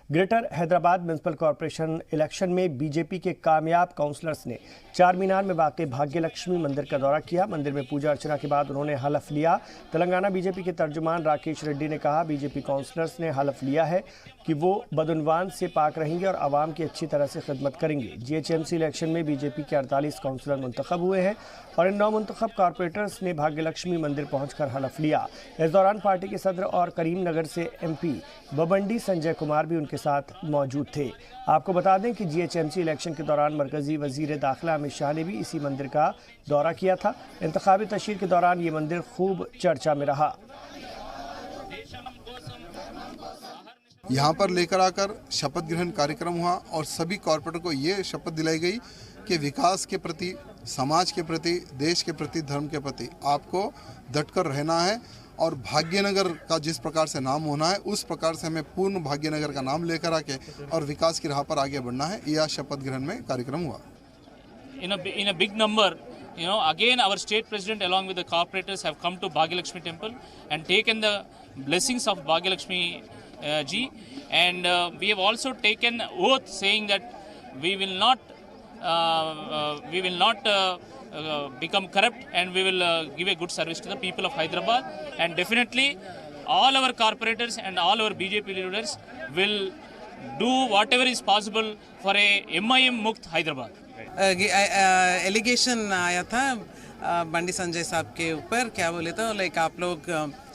Greater Hyderabad municipal corporation election में BJP के कामयाब काउंसलर्स ने चार मीनार में वाक़ भाग्य लक्ष्मी मंदिर का दौरा किया। मंदिर में पूजा अर्चना के बाद उन्होंने हलफ लिया। तेलंगाना बीजेपी के तर्जुमान राकेश रेड्डी ने कहा, बीजेपी काउंसलर्स ने हलफ लिया है कि वो बदउनवान से पाक रहेंगे और आवाम की अच्छी तरह से खिदमत करेंगे। जीएचएमसी इलेक्शन में बीजेपी के 48 काउंसलर मुंतखब हुए हैं और इन 9 मुंतखब कॉरपोरेटर्स ने भाग्य लक्ष्मी मंदिर पहुंचकर हलफ लिया। इस दौरान पार्टी के सदर और करीमनगर से एमपी बबंडी संजय कुमार भी उनके साथ मौजूद थे। आपको बता दें कि जीएचएमसी इलेक्शन के दौरान मरकजी वजीर दाखिला अमित शाह ने भी इसी मंदिर का दौरा किया था। इंतखाबी तशहीर के दौरान ये मंदिर खूब चर्चा में रहा। यहाँ पर लेकर आकर शपथ ग्रहण कार्यक्रम हुआ और सभी कॉर्पोरेटर को ये शपथ दिलाई गई कि विकास के प्रति, समाज के प्रति, देश के प्रति, धर्म के प्रति आपको डटकर रहना है और भाग्यनगर का जिस प्रकार से नाम होना है उस प्रकार से हमें पूर्ण भाग्यनगर का नाम लेकर आके और विकास की राह पर आगे बढ़ना है। यह शपथ ग्रहण में कार्यक्रम हुआ। In a big number, again our state president along with the corporators have come to Bhagyalakshmi temple and taken the blessings of Bhagyalakshmi ji, and we have also taken oath saying that we will not become corrupt and we will give a good service to the people of Hyderabad, and definitely all our corporators and all our BJP leaders will do whatever is possible for a MIM Mukt Hyderabad. Allegation आया था बंडी संजय साहब के ऊपर, क्या बोले तो like आप लोग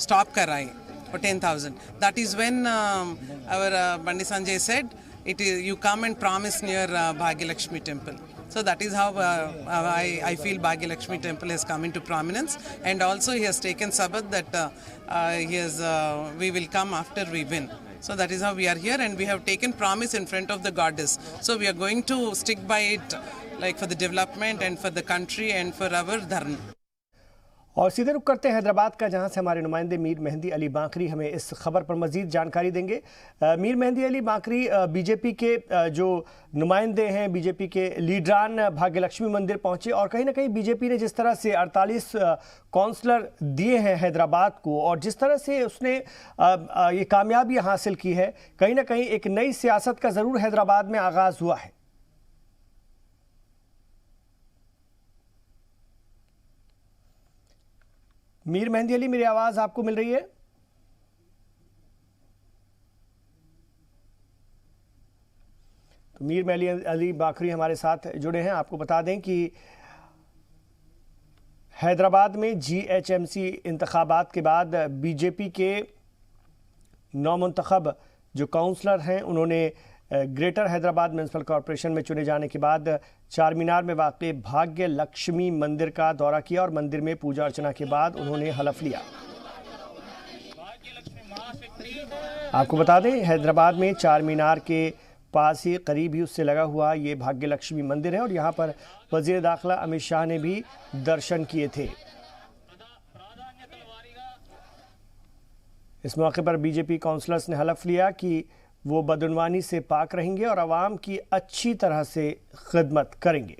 स्टॉप कर रहे हैं for 10,000. That is when our Bandi Sanjay said, you come and promise near Bhagyalakshmi temple. So that is how I feel Bhagyalakshmi temple has come into prominence, and also he has taken sabat that we will come after we win. So that is how we are here, and we have taken promise in front of the goddess. So we are going to stick by it, like for the development and for the country and for our dharma. और सीधे रुख करते हैं हैदराबाद का, जहां से हमारे नुमाइंदे मीर मेहंदी अली बाकरी हमें इस खबर पर मजीद जानकारी देंगे। मीर मेहंदी अली बाकरी, बीजेपी के जो नुमाइंदे हैं, बीजेपी के लीडरान भाग्यलक्ष्मी मंदिर पहुंचे और कहीं ना कहीं बीजेपी ने जिस तरह से 48 काउंसलर दिए हैं हैदराबाद को और जिस तरह से उसने ये कामयाबी हासिल की है, कहीं ना कहीं एक नई सियासत का ज़रूर हैदराबाद में आगाज़ हुआ है। मीर मेहंदी अली, मेरी आवाज आपको मिल रही है? तो मीर मेहंदी अली बाकरी हमारे साथ जुड़े हैं। आपको बता दें कि हैदराबाद में जीएचएमसी इंतखाबात के बाद बीजेपी के 9 मुंतखब जो काउंसलर हैं उन्होंने ग्रेटर हैदराबाद म्युनिसिपल कॉरपोरेशन में चुने जाने के बाद चार मीनार में वाक़ भाग्य लक्ष्मी मंदिर का दौरा किया और मंदिर में पूजा अर्चना के बाद उन्होंने हलफ लिया। आपको बता दें, हैदराबाद में चार मीनार के पास ही करीब ही उससे लगा हुआ ये भाग्य लक्ष्मी मंदिर है और यहाँ पर वज़ीर दाखिला अमित शाह ने भी दर्शन किए थे। इस मौके पर बीजेपी काउंसलर्स ने हलफ लिया कि वो बदउनवानी से पाक रहेंगे और आवाम की अच्छी तरह से खिदमत करेंगे।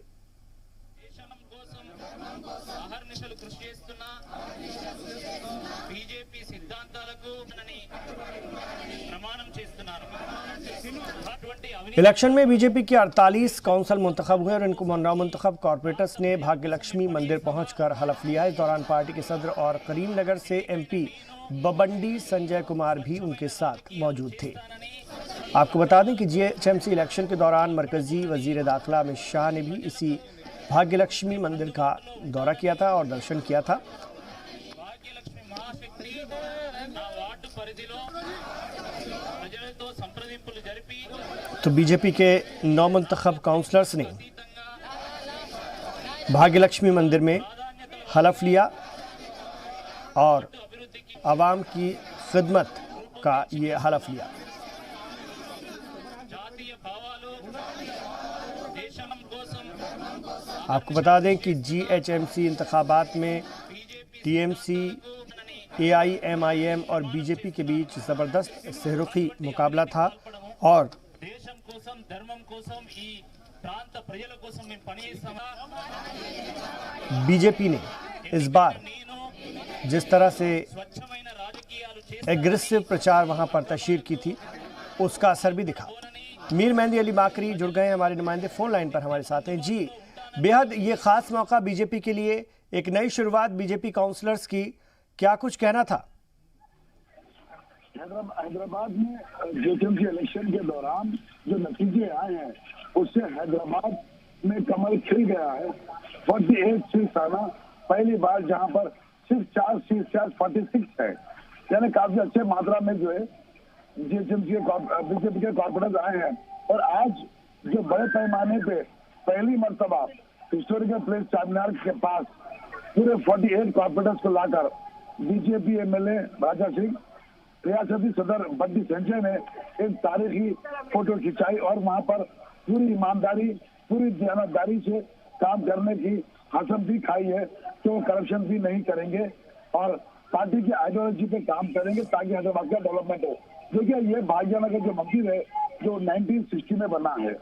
इलेक्शन में बीजेपी के 48 काउंसिल मुंतखब हुए और इनको 9 मुंतखब कॉरपोरेटर्स ने भाग्यलक्ष्मी मंदिर पहुंचकर हलफ लिया। इस दौरान पार्टी के सदर और करीमनगर से एमपी बबंडी संजय कुमार भी उनके साथ मौजूद थे। आपको बता दें कि जीएचएमसी इलेक्शन के दौरान मरकजी वजीर दाखिला अमित शाह ने भी इसी भाग्यलक्ष्मी मंदिर का दौरा किया था और दर्शन किया था। तो बीजेपी के 9 मुंतखब काउंसलर्स ने भाग्यलक्ष्मी मंदिर में हलफ लिया और आवाम की खिदमत का ये हलफ लिया। आपको बता दें कि जीएचएमसी इंतखाबात में टीएमसी, एआईएमआईएम और बीजेपी के बीच ज़बरदस्त सहरुखी मुकाबला था और बीजेपी ने इस बार जिस तरह से एग्रेसिव प्रचार वहां पर तशहीर की थी, उसका असर भी दिखा। मीर मेहंदी अली बाकरी जुड़ गए हैं, हमारे नुमाइंदे फोन लाइन पर हमारे साथ हैं। जी, बेहद ये खास मौका बीजेपी के लिए, एक नई शुरुआत बीजेपी काउंसलर्स की, क्या कुछ कहना था? हैदराबाद में जेएचएमसी इलेक्शन के दौरान जो नतीजे आए हैं उससे हैदराबाद में कमल खिल गया है। 48 सीट आना पहली बार, जहां पर सिर्फ 4 सीट से 46 है, यानी काफी अच्छे मात्रा में जो है जेएचएमसी बीजेपी के कॉर्पोरेटर आए हैं। और आज जो बड़े पैमाने पे पहली मर्तबा हिस्टोरिकल प्लेस चारमीनार के पास पूरे 48 कॉर्पोरेटर्स को लाकर बीजेपी एमएलए राजा सिंह, रियासती सदर बड्डी संजय ने एक तारीखी फोटो खिंचाई और वहां पर पूरी ईमानदारी, पूरी दयानतदारी से काम करने की कसम भी खाई है कि वो करप्शन भी नहीं करेंगे और पार्टी की आइडियोलॉजी पे काम करेंगे ताकि हैदराबाद का डेवलपमेंट हो। देखिए, ये भाग्यनगर जो मंदिर है जो 1960 में बना है,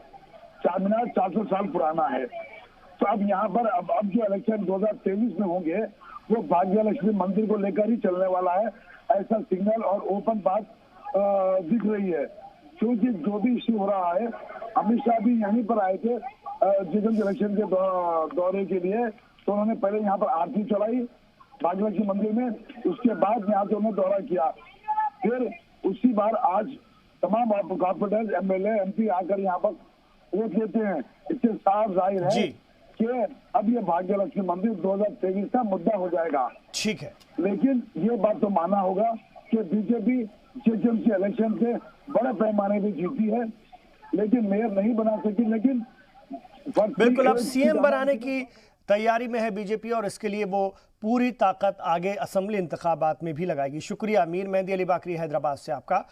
चारमीनार 400 साल पुराना है, तो अब यहाँ पर अब जो इलेक्शन 2023 में होंगे वो भाग्य लक्ष्मी मंदिर को लेकर ही चलने वाला है, ऐसा सिग्नल और ओपन बात दिख रही है। क्योंकि जो भी इश्यू हो रहा है, अमित शाह भी यहीं पर आए थे जेएचएमसी इलेक्शन के दौरे के लिए, तो उन्होंने पहले यहाँ पर आरती चलाई भाग्य लक्ष्मी मंदिर में, उसके बाद यहाँ से उन्होंने दौरा किया। फिर उसी बार आज तमाम कॉर्पोरेटर्स, एमएलए, एमपी आकर यहाँ पर वोट देते हैं। इससे साफ जाहिर है कि अब ये भाग्य लक्ष्मी मंदिर 2023 का मुद्दा हो जाएगा। ठीक है, लेकिन ये बात तो मानना होगा कि बीजेपी जेएचएमसी इलेक्शन से बड़े पैमाने पे जीती है, लेकिन मेयर नहीं बना सकी। लेकिन बिल्कुल, अब सीएम बनाने की तैयारी में है बीजेपी और इसके लिए वो पूरी ताकत आगे असेंबली इंतखाबात में भी लगाएगी। शुक्रिया मीर मेहंदी अली बाकरी हैदराबाद से आपका।